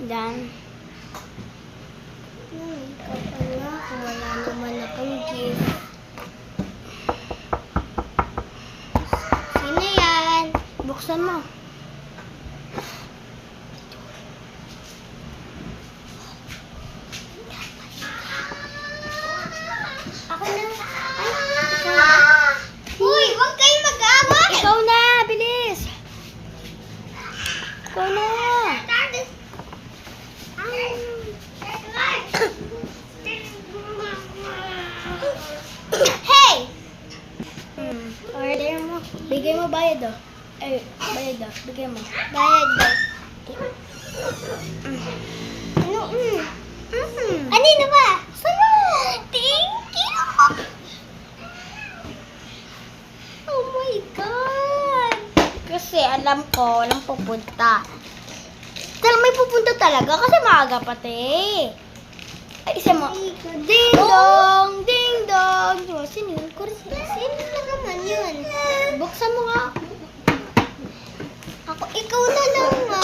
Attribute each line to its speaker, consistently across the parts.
Speaker 1: Dan.
Speaker 2: Kapal nga kung wala naman akong gift. Sino yan?
Speaker 1: Buksan mo.
Speaker 2: Ako na. Ay, ikaw na. Uy, huwag kayong mag-away!
Speaker 1: Ikaw na! Bilis! Ikaw na!
Speaker 2: Hey!
Speaker 1: Order mo. Bigay mo bayad oh. Ay, bayad oh. Bigay mo.
Speaker 2: Bayad daw. Ano? Kanino ba? Sa'yo! Thank you! Oh my God!
Speaker 1: Kasi alam ko, walang pupunta. Talagang may pupunta talaga kasi maaga pati. Ay, isa mo. Ding dong! Ding dong! Sino yun?
Speaker 2: Sino na naman yun?
Speaker 1: Buksan mo nga.
Speaker 2: Ako, ikaw na lang nga.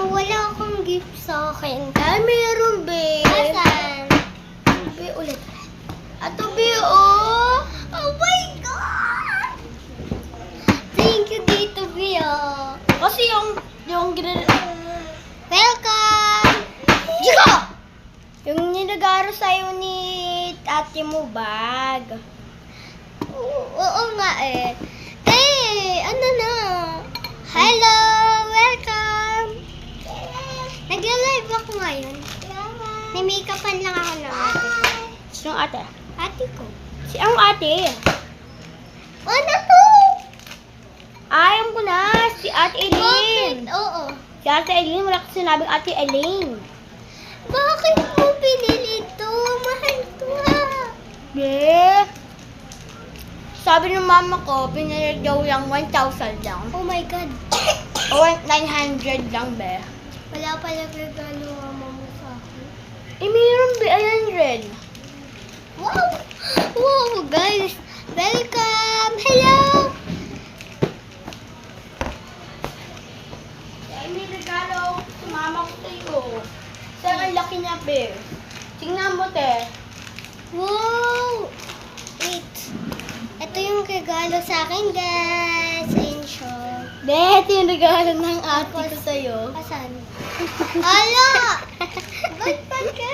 Speaker 2: Wala akong gift sa akin.
Speaker 1: Ay, meron, be.
Speaker 2: Asan?
Speaker 1: Be, ulit. Ato, be, oh.
Speaker 2: Oh my God! Thank you, Tito Bio.
Speaker 1: Kasi yung
Speaker 2: Welcome! Jiko!
Speaker 1: yung nilagaro sa'yo ni ate mo bag.
Speaker 2: Oo nga eh. Ano na? Hello! Welcome! Nagla-live ako ngayon. May make-upan lang ako ng ate ko.
Speaker 1: Sinong ate?
Speaker 2: Ate ko.
Speaker 1: Si ang ate.
Speaker 2: Ano to?
Speaker 1: Ayaw ko na. Si ate Eileen.
Speaker 2: Oo.
Speaker 1: Si ate Eileen. Wala kasi sinabing ate Eileen.
Speaker 2: Bakit mo pinili to? Mahal to ha.
Speaker 1: Be. Sabi ng mama ko, pinili daw yung 1,000 lang.
Speaker 2: Oh my God.
Speaker 1: O 900 lang, be.
Speaker 2: Wala pala regalo mama mo sa akin.
Speaker 1: Eh, meron, be. Ayan rin.
Speaker 2: Wow! Wow, guys! Welcome! Hello!
Speaker 1: Ay, may regalo si mama ko sa'yo. Sir, ang laki niya, be. Tingnan mo, te.
Speaker 2: Wow! Wait. Ito yung regalo sa akin, guys. Ayun siya.
Speaker 1: Be, ito yung regalo ng ate ko sa'yo.
Speaker 2: Asan? Hala! Ba't ka?